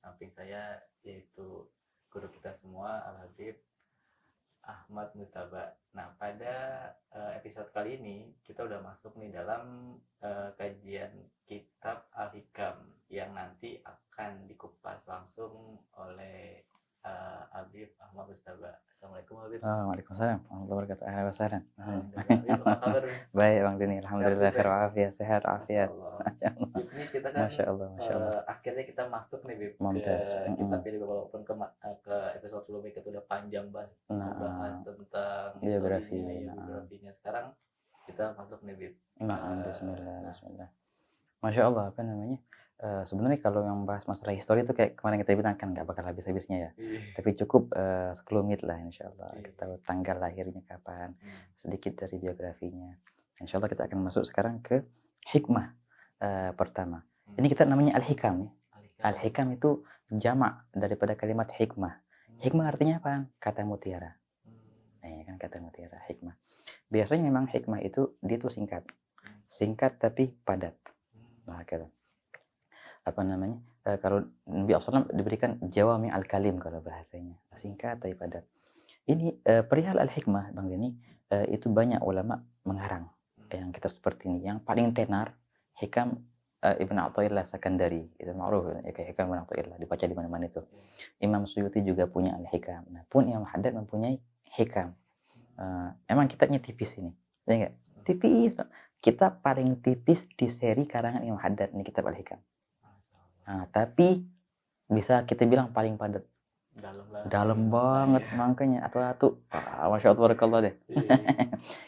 samping saya yaitu guru kita semua Al-Habib Ahmad Mustaba. Nah, pada episode kali ini kita udah masuk nih dalam kajian kitab Al-Hikam yang nanti akan dikupas langsung oleh Habib Ahmad Mustaba. Assalamualaikum Habib. Waalaikumsalam warahmatullahi wabarakatuh. Ahlan wa sahlan. Habib, apa kabar? Baik Bang Dini, alhamdulillah khair wa'afiyah, sehat afiat. Habib, ini kita kan Masya Allah. akhirnya kita masuk nih Habib ke Mumtaz. kitab ini, walaupun ke episode sebelumnya kita udah panjang bahas tentang biografinya. Sekarang kita masuk nih Habib. Bismillah. Masya Allah, apa namanya? Sebenarnya kalau yang bahas masalah histori itu kayak kemarin kita bilang kan nggak bakal habis-habisnya ya. Tapi cukup sekelumit lah insya Allah. Kita tahu tanggal lahirnya kapan, sedikit dari biografinya. Insya Allah kita akan masuk sekarang ke hikmah pertama. Ini kita namanya Al-Hikam. Al-Hikam itu jamak daripada kalimat hikmah. Hikmah artinya apa? Kata mutiara. Kan kata mutiara, hikmah. Biasanya memang hikmah itu dia tuh singkat. Singkat tapi padat. Nah, gitu. Apa namanya, kalau Nabi SAW diberikan jawami al-kalim kalau bahasanya, singkat tapi padat. Ini perihal al-hikmah Bang Deni, itu banyak ulama mengarang yang kita seperti ini. Yang paling tenar Hikam Ibn Athaillah Sakandari, itu ma'ruf ya, kayak Hikam Ibn Athaillah dibaca di mana-mana itu. Imam Suyuti juga punya al-Hikam. Nah, pun Imam Haddad mempunyai Hikam. Emang kitabnya tipis ini, ya enggak? Tipis. Kita paling tipis di seri karangan Imam Haddad ini kitab al-Hikam. Nah, tapi bisa kita bilang paling padat. Dalam banget makanya atu-atu. Masya Allah barakallah deh.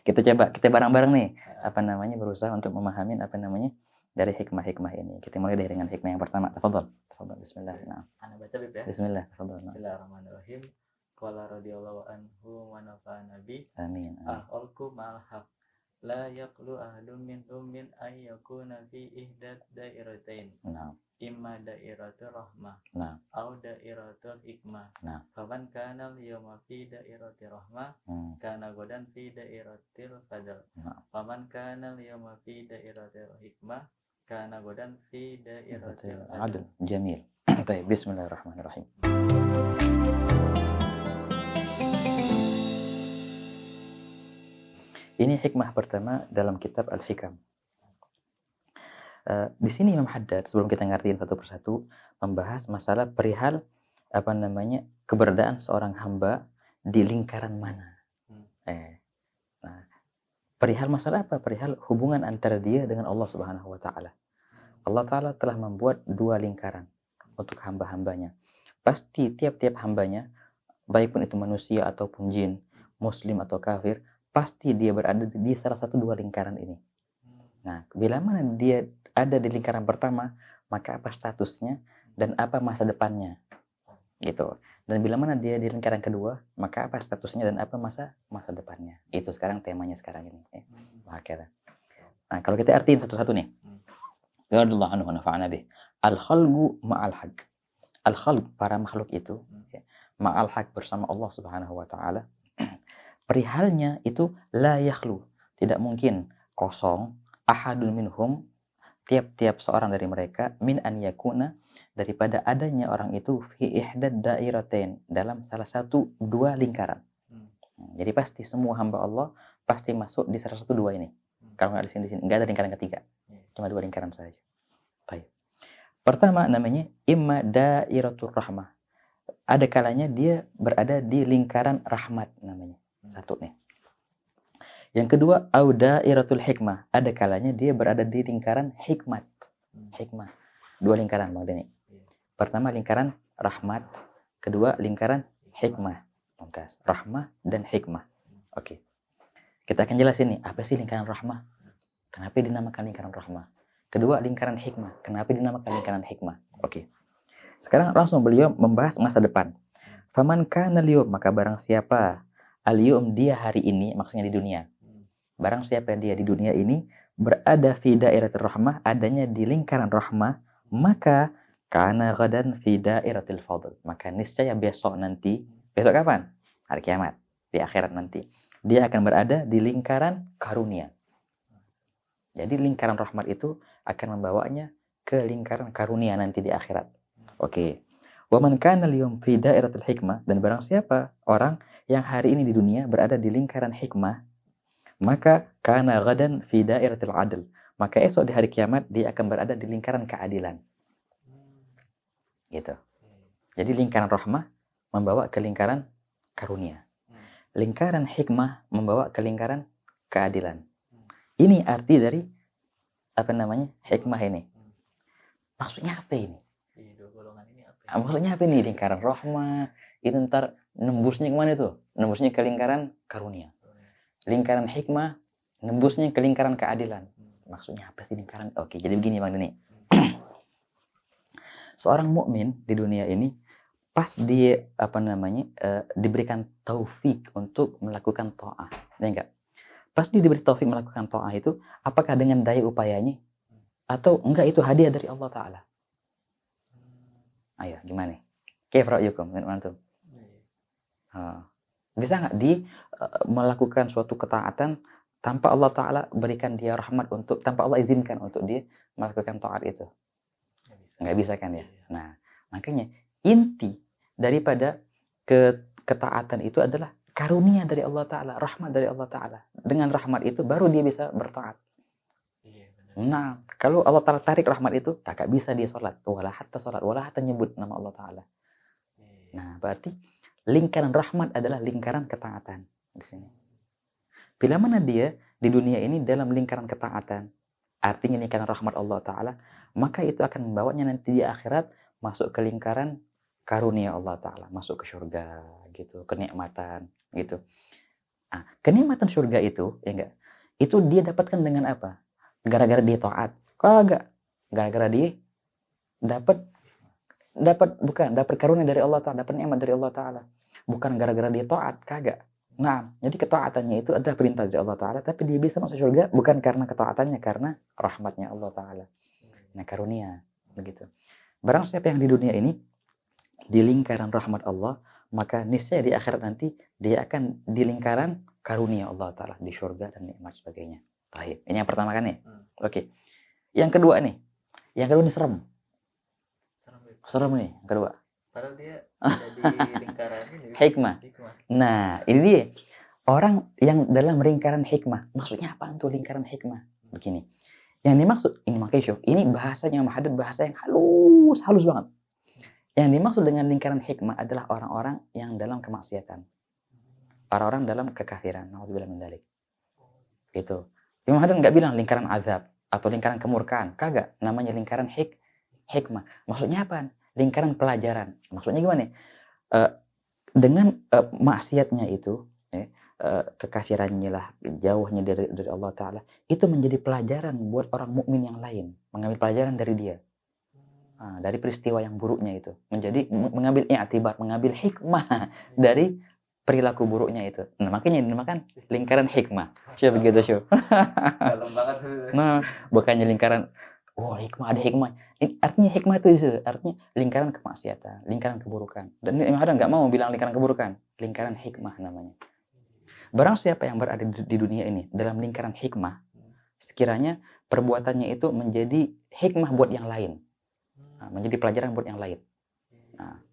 Kita bareng-bareng nih apa namanya berusaha untuk memahami apa namanya dari hikmah-hikmah ini. Kita mulai dari dengan hikmah yang pertama. Tafadhol bismillah. Nah. Ana baca Bib ya. Bismillah, tafadhol. Bismillahirrahmanirrahim. Qala radhiyallahu anhu wa nafa'ana bi. Amin. Al-khalqu ma'al haq. La yaqlu ahadun minhum min ay yakuna fi ihdad dairatain. Nah. Imma dairatul rahmah. Nah. Au dairatul hikmah. Nah. Faman kana al-yawma fi dairatil rahmah, kana godan fi dairatil fadl. Faman kana al-yawma fi dairatil hikmah, kana godan fi dairatil adl. Jamil. Baik, bismillahirrahmanirrahim. Ini hikmah pertama dalam kitab Al-Hikam. Di sini Imam Haddad sebelum kita ngertiin satu persatu membahas masalah perihal apa namanya keberadaan seorang hamba di lingkaran mana. Nah, perihal masalah apa? Perihal hubungan antara dia dengan Allah Subhanahu wa taala. Allah taala telah membuat dua lingkaran untuk hamba-hambanya. Pasti tiap-tiap hambanya, baik pun itu manusia ataupun jin, muslim atau kafir, pasti dia berada di salah satu dua lingkaran ini. Nah, bila mana dia ada di lingkaran pertama, maka apa statusnya dan apa masa depannya, gitu. Dan bila mana dia di lingkaran kedua, maka apa statusnya dan apa masa depannya. Itu sekarang temanya sekarang ini. Nah, kalau kita artiin satu-satu nih. Radhiyallahu anhu wa nafa'ana bih. Al-khalqu ma'al haq. Al-khalq, para makhluk itu, ma'al haq bersama Allah Subhanahu wa taala. Perihalnya itu la yakhlu, tidak mungkin kosong, ahadun minhum, tiap-tiap seorang dari mereka, min an yakuna, daripada adanya orang itu fi ihdad dairatain, dalam salah satu dua lingkaran. Jadi pasti semua hamba Allah pasti masuk di salah satu dua ini. Kalau nggak di sini, nggak ada lingkaran ketiga, cuma dua lingkaran saja. Baik. Pertama namanya imma dairatul rahmah. Ada kalanya dia berada di lingkaran rahmat namanya. Satu nih. Yang kedua, dairatul hikmah. Ada kalanya dia berada di lingkaran hikmat. Hikmah. Dua lingkaran Bang Deni. Pertama lingkaran rahmat, kedua lingkaran hikmah. Mumtaz. Rahmah dan hikmah. Oke. Kita akan jelasin nih, apa sih lingkaran rahmah? Kenapa dinamakan lingkaran rahmah? Kedua, lingkaran hikmah. Kenapa dinamakan lingkaran hikmah? Oke. Sekarang langsung beliau membahas masa depan. Faman kana al-yawm, maka barang siapa al-yawm dia hari ini, maksudnya di dunia. Barang siapa dia di dunia ini berada fi dairatul rahmah, adanya di lingkaran rahmah, maka kana ghadan fi dairatil fadl. Maka niscaya besok nanti, besok kapan? Hari kiamat, di akhirat nanti. Dia akan berada di lingkaran karunia. Jadi lingkaran rahmat itu akan membawanya ke lingkaran karunia nanti di akhirat. Oke. Wa man kana al-yawm fi dairatil hikmah, dan barang siapa orang yang hari ini di dunia berada di lingkaran hikmah, maka kana ghadan fi dairatil adl, maka esok di hari kiamat dia akan berada di lingkaran keadilan. Gitu. Jadi lingkaran rahmah membawa ke lingkaran karunia. Lingkaran hikmah membawa ke lingkaran keadilan. Ini arti dari hikmah ini. Maksudnya apa ini? Maksudnya apa ini? Lingkaran rahmah itu ntar nembusnya kemana itu? Nembusnya ke lingkaran karunia. Lingkaran hikmah nembusnya ke lingkaran keadilan. Maksudnya apa sih lingkaran? Oke, jadi begini Bang Deni. Seorang mukmin di dunia ini pas dia diberikan taufik untuk melakukan ta'ah, ya enggak? Pas dia diberi taufik melakukan ta'ah itu, apakah dengan daya upayanya atau enggak, itu hadiah dari Allah Ta'ala? Ayo, gimana? Kaif ra'yukum min antum? Bisa nggak melakukan suatu ketaatan tanpa Allah Ta'ala berikan dia rahmat, tanpa Allah izinkan untuk dia melakukan taat itu? Nggak bisa kan ya? Nah, makanya inti daripada ketaatan itu adalah karunia dari Allah Ta'ala, rahmat dari Allah Ta'ala. Dengan rahmat itu baru dia bisa bertaat. Nah, kalau Allah Ta'ala tarik rahmat itu, tak bisa dia sholat. Wala hatta nyebut nama Allah Ta'ala. Nah, berarti lingkaran rahmat adalah lingkaran ketaatan di sini. Bila mana dia di dunia ini dalam lingkaran ketaatan, artinya lingkaran rahmat Allah Ta'ala, maka itu akan membawanya nanti di akhirat masuk ke lingkaran karunia Allah Ta'ala, masuk ke surga gitu, kenikmatan gitu. Nah, kenikmatan surga itu, ya enggak, itu dia dapatkan dengan apa? Gara-gara dia taat? Kagak. Gara-gara dia dapat karunia dari Allah Ta'ala, dapat nikmat dari Allah Ta'ala. Bukan gara-gara dia taat, kagak. Nah, jadi ketaatannya itu adalah perintah dari Allah Ta'ala, tapi dia bisa masuk surga bukan karena ketaatannya, karena rahmatnya Allah Ta'ala. Nah, karunia, begitu. Barang siapa yang di dunia ini di lingkaran rahmat Allah, maka niscaya di akhirat nanti dia akan di lingkaran karunia Allah Ta'ala, di surga dan nikmat sebagainya. Baik, ini yang pertama kan nih? Oke. Yang kedua nih. Yang kedua ini serem. Serem nih, yang kedua. Padahal dia ada di lingkaran ini. Hikmah. Nah, ini dia. Orang yang dalam lingkaran hikmah. Maksudnya apa tuh lingkaran hikmah? Begini. Yang dimaksud, ini makanya syuf, ini bahasanya Muhaddad, bahasa yang halus banget. Yang dimaksud dengan lingkaran hikmah adalah orang-orang yang dalam kemaksiatan. Orang-orang dalam kekafiran. Na'udzubillah min dzalik. Gitu. Imam Muhaddad nggak bilang lingkaran azab atau lingkaran kemurkaan. Kagak. Namanya lingkaran hikmah. Maksudnya apa? Lingkaran pelajaran. Maksudnya gimana? Dengan maksiatnya itu, kekafirannya lah, jauhnya dari Allah Ta'ala, itu menjadi pelajaran buat orang mukmin yang lain. Mengambil pelajaran dari dia. Dari peristiwa yang buruknya itu. Mengambil i'tibar, mengambil hikmah dari perilaku buruknya itu. Nah, makanya dinamakan lingkaran hikmah. Syuh begitu, syuh. Dalam banget. Nah, bukannya lingkaran, hikmah, ada hikmah. Artinya hikmah itu artinya lingkaran kemaksiatan, lingkaran keburukan. Dan Imam Muhaddad nggak mau bilang lingkaran keburukan, lingkaran hikmah namanya. Barang siapa yang berada di dunia ini dalam lingkaran hikmah, sekiranya perbuatannya itu menjadi hikmah buat yang lain. Menjadi pelajaran buat yang lain. Nah,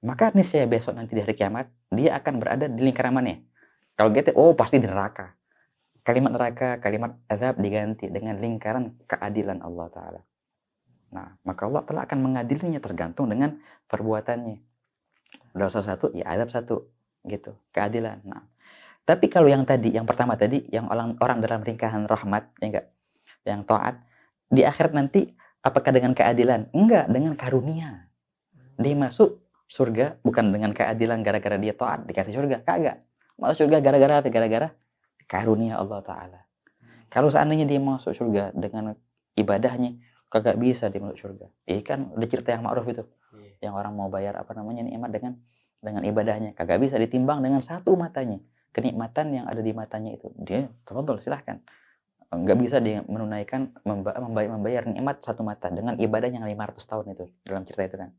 maka niscaya besok nanti di hari kiamat, dia akan berada di lingkaran mana? Kalau gitu, pasti di neraka. Kalimat neraka, kalimat azab diganti dengan lingkaran keadilan Allah Ta'ala. Nah, maka Allah Ta'ala akan mengadilinya tergantung dengan perbuatannya. Dosa satu, ya azab satu. Gitu, keadilan. Nah, tapi kalau yang pertama tadi, yang orang dalam lingkaran rahmat, ya enggak, yang taat, di akhirat nanti, apakah dengan keadilan? Enggak, dengan karunia. Dia masuk surga bukan dengan keadilan gara-gara dia taat dikasih surga, kagak. Masuk surga gara-gara karunia Allah Ta'ala. Kalau seandainya dia masuk surga dengan ibadahnya, kagak bisa dia masuk surga. Kan udah cerita yang ma'ruf itu. Yang orang mau bayar nikmat dengan ibadahnya, kagak bisa ditimbang dengan satu matanya. Kenikmatan yang ada di matanya itu. Dia, tafadhol, silahkan. Nggak bisa dia menunaikan, membayar nikmat satu mata dengan ibadah yang 500 tahun itu. Dalam cerita itu kan.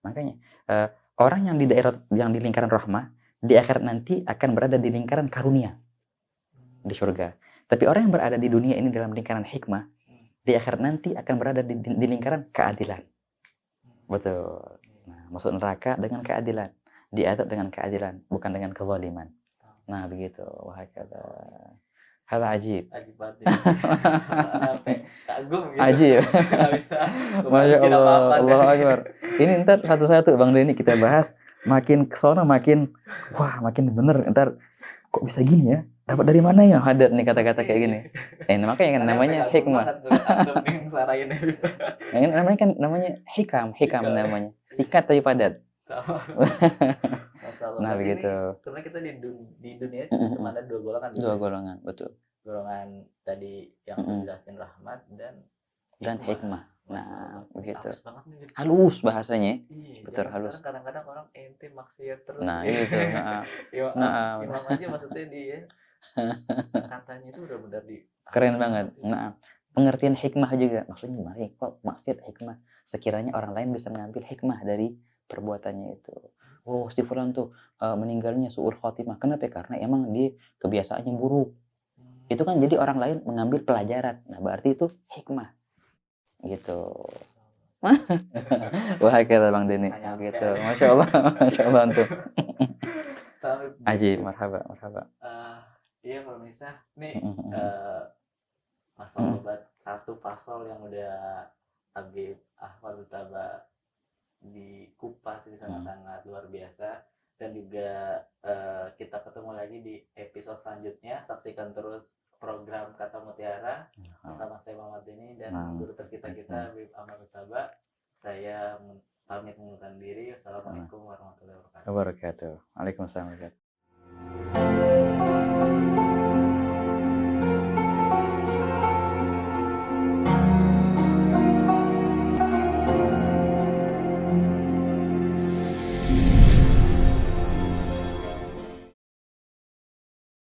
Makanya, orang yang di daerah, yang di lingkaran rahmah, di akhirat nanti akan berada di lingkaran karunia. Di surga. Tapi orang yang berada di dunia ini dalam lingkaran hikmah, di akhirat nanti akan berada di lingkaran keadilan. Betul. Nah, masuk neraka dengan keadilan, diadab dengan keadilan, bukan dengan kezaliman. Nah, begitu. Wahakadha. Hal ajib. Ajib banget ya. Sampai kagum gitu. Ajib. Nggak bisa Masya ngebalikin Allah, apa-apa Allahu dari- Akbar. Ini ntar satu-satu Bang Denny kita bahas, makin kesana makin, wah makin bener. Ntar kok bisa gini ya? Dapat dari mana ya? Ada nih kata-kata kayak gini. Makanya kan Karena namanya sampai kagum hikmah. banget ngeliat antum nih yang sarain ini. Yang namanya kan namanya hikam Hikam. namanya. Singkat tapi padat. Masya Allah. Nah, Berarti begitu. ini, karena kita di dunia cuma ada dua golongan. Dua golongan, betul. Golongan tadi yang dijelasin rahmat dan hikmah. Masya Nah, Allah. begitu. Halus banget nih. Halus bahasanya. Iya, Betul, zaman halus. sekarang kadang-kadang orang ente maksiat terus. Nah, ya. itu. Imam aja maksudnya dia katanya itu udah benar di Keren banget. Nah, pengertian hikmah juga. Maksudnya gimana ya? Kok maksiat hikmah? Sekiranya orang lain bisa mengambil hikmah dari perbuatannya itu. Oh, si fulan tuh meninggalnya su'ul khotimah. Kenapa? Karena emang dia kebiasaannya buruk. Itu kan jadi orang lain mengambil pelajaran. Nah, berarti itu hikmah. Gitu. Wah, kata Bang Denny. Gitu. Masya Allah. Masya Allah antum. Ajib, marhaba. Iya, kalau misal nih pasal obat satu pasal yang udah Habib Ahmad Mujtaba dikupas di sangat-sangat luar biasa, dan juga kita ketemu lagi di episode selanjutnya. Saksikan terus program Kata Mutiara bersama saya Muhammad Denny dan guru tercinta kita Habib Ahmad Mujtaba. Saya pamit mengundurkan diri. Wassalamualaikum warahmatullahi wabarakatuh. Waalaikumsalam warahmatullahi wabarakatuh.